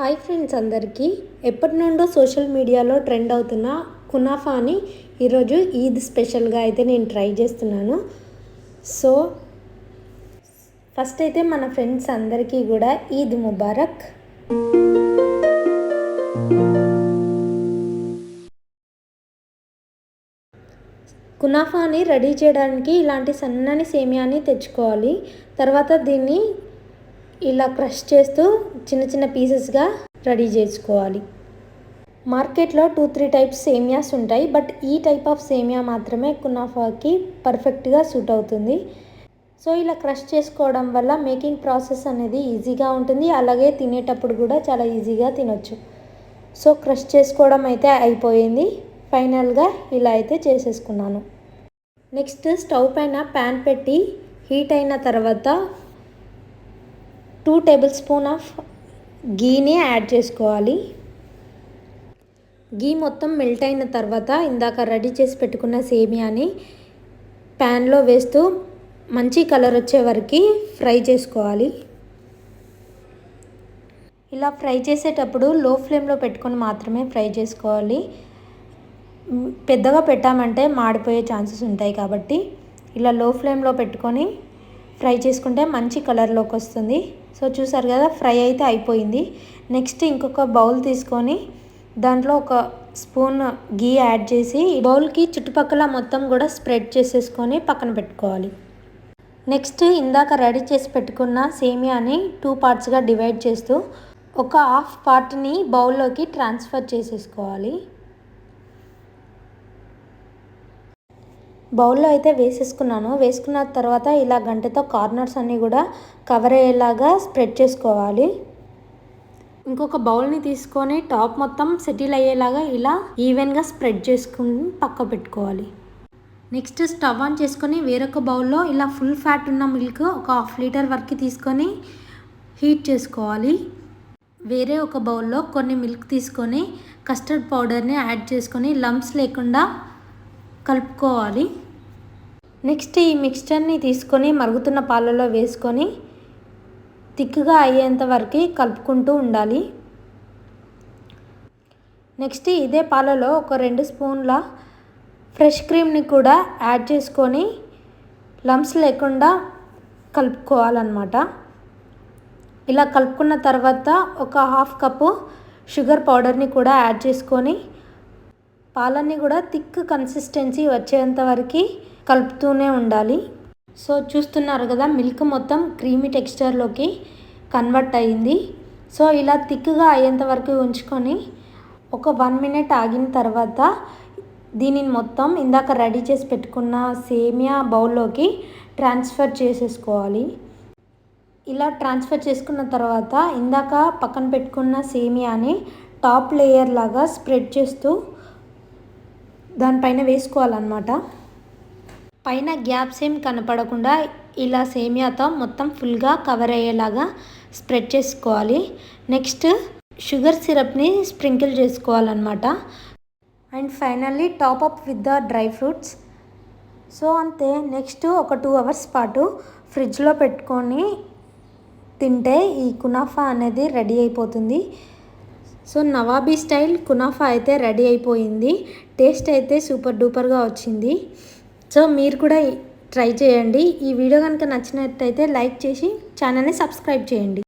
Hi friends, అందరికీ ఎప్పటి నుండో సోషల్ మీడియాలో ట్రెండ్ అవుతున్న కునాఫాని ఈరోజు ఈద్ స్పెషల్గా అయితే నేను ట్రై చేస్తున్నాను. సో ఫస్ట్ అయితే మన ఫ్రెండ్స్ అందరికీ కూడా ఈద్ ముబారక్. కునాఫాని రెడీ చేయడానికి ఇలాంటి సన్నని సేమియాని తెచ్చుకోవాలి. తర్వాత దీన్ని ఇలా క్రష్ చేస్తూ చిన్న చిన్న పీసెస్గా రెడీ చేసుకోవాలి. మార్కెట్లో 2-3 టైప్స్ సేమియాస్ ఉంటాయి, బట్ ఈ టైప్ ఆఫ్ సేమియా మాత్రమే కునాఫాకి పర్ఫెక్ట్గా సూట్ అవుతుంది. సో ఇలా క్రష్ చేసుకోవడం వల్ల మేకింగ్ ప్రాసెస్ అనేది ఈజీగా ఉంటుంది, అలాగే తినేటప్పుడు కూడా చాలా ఈజీగా తినొచ్చు. సో క్రష్ చేసుకోవడం అయితే అయిపోయింది. ఫైనల్గా ఇలా అయితే చేసేసుకున్నాను. నెక్స్ట్ స్టవ్ పైన ప్యాన్ పెట్టి హీట్ అయిన తర్వాత 2 టేబుల్ స్పూన్ ఆఫ్ గీని యాడ్ చేసుకోవాలి. గీ మొత్తం మెల్ట్ అయిన తర్వాత ఇందాక రెడీ చేసి పెట్టుకున్న సేమియాని ప్యాన్లో వేస్తూ మంచి కలర్ వచ్చే వరకు ఫ్రై చేసుకోవాలి. ఇలా ఫ్రై చేసేటప్పుడు లో ఫ్లేమ్లో పెట్టుకొని మాత్రమే ఫ్రై చేసుకోవాలి. పెద్దగా పెట్టామంటే మాడిపోయే ఛాన్సెస్ ఉంటాయి, కాబట్టి ఇలా లో ఫ్లేమ్లో పెట్టుకొని ఫ్రై చేసుకుంటే మంచి కలర్లోకి వస్తుంది. సో చూసారు కదా, ఫ్రై అయితే అయిపోయింది. నెక్స్ట్ ఇంకొక బౌల్ తీసుకొని దాంట్లో ఒక స్పూన్ గీ యాడ్ చేసి బౌల్కి చుట్టుపక్కల మొత్తం కూడా స్ప్రెడ్ చేసేసుకొని పక్కన పెట్టుకోవాలి. నెక్స్ట్ ఇందాక రెడీ చేసి పెట్టుకున్న సేమియాని 2 పార్ట్స్గా డివైడ్ చేస్తూ ఒక హాఫ్ పార్ట్ని బౌల్లోకి ట్రాన్స్ఫర్ చేసేసుకోవాలి. బౌల్లో అయితే వేసేసుకున్నాను. వేసుకున్న తర్వాత ఇలా గంటతో కార్నర్స్ అన్నీ కూడా కవర్ అయ్యేలాగా స్ప్రెడ్ చేసుకోవాలి. ఇంకొక బౌల్ని తీసుకొని టాప్ మొత్తం సెటిల్ అయ్యేలాగా ఇలా ఈవెన్గా స్ప్రెడ్ చేసుకుని పక్క పెట్టుకోవాలి. నెక్స్ట్ స్టవ్ ఆన్ చేసుకొని వేరొక బౌల్లో ఇలా ఫుల్ ఫ్యాట్ ఉన్న మిల్క్ ఒక 1/2 లీటర్ వరకు తీసుకొని హీట్ చేసుకోవాలి. వేరే ఒక బౌల్లో కొన్ని మిల్క్ తీసుకొని కస్టర్డ్ పౌడర్ని యాడ్ చేసుకొని లంప్స్ లేకుండా కలుపుకోవాలి. నెక్స్ట్ ఈ మిక్స్చర్ని తీసుకొని మరుగుతున్న పాలలో వేసుకొని థిక్గా అయ్యేంత వరకు కలుపుకుంటూ ఉండాలి. నెక్స్ట్ ఇదే పాలలో ఒక 2 స్పూన్ల ఫ్రెష్ క్రీమ్ని కూడా యాడ్ చేసుకొని లంప్స్ లేకుండా కలుపుకోవాలన్నమాట. ఇలా కలుపుకున్న తర్వాత ఒక 1/2 కప్పు షుగర్ పౌడర్ని కూడా యాడ్ చేసుకొని పాలన్నీ కూడా థిక్ కన్సిస్టెన్సీ వచ్చేంత వరకు కలుపుతూనే ఉండాలి. సో చూస్తున్నారు కదా, మిల్క్ మొత్తం క్రీమీ టెక్స్చర్లోకి కన్వర్ట్ అయ్యింది. సో ఇలా థిక్గా అయ్యేంత వరకు ఉంచుకొని ఒక 1 మినిట్ ఆగిన తర్వాత దీనిని మొత్తం ఇందాక రెడీ చేసి పెట్టుకున్న సేమియా బౌల్లోకి ట్రాన్స్ఫర్ చేసేసుకోవాలి. ఇలా ట్రాన్స్ఫర్ చేసుకున్న తర్వాత ఇందాక పక్కన పెట్టుకున్న సేమియాని టాప్ లేయర్ లాగా స్ప్రెడ్ చేస్తూ దానిపైన వేసుకోవాలన్నమాట. పైన గ్యాప్స్ ఏం కనపడకుండా ఇలా సేమియాతో మొత్తం ఫుల్గా కవర్ అయ్యేలాగా స్ప్రెడ్ చేసుకోవాలి. నెక్స్ట్ షుగర్ సిరప్ని స్ప్రింకిల్ చేసుకోవాలన్నమాట. And finally top up with the dry fruits. So అంతే. నెక్స్ట్ ఒక 2 అవర్స్ పాటు ఫ్రిడ్జ్లో పెట్టుకొని తింటే ఈ కునాఫా అనేది రెడీ అయిపోతుంది. సో నవాబీ స్టైల్ కునాఫా అయితే రెడీ అయిపోయింది. టేస్ట్ అయితే సూపర్ డూపర్గా వచ్చింది. సో మీరు కూడా ట్రై చేయండి. ఈ వీడియో కనుక నచ్చినట్టయితే లైక్ చేసి ఛానల్ని సబ్స్క్రైబ్ చేయండి.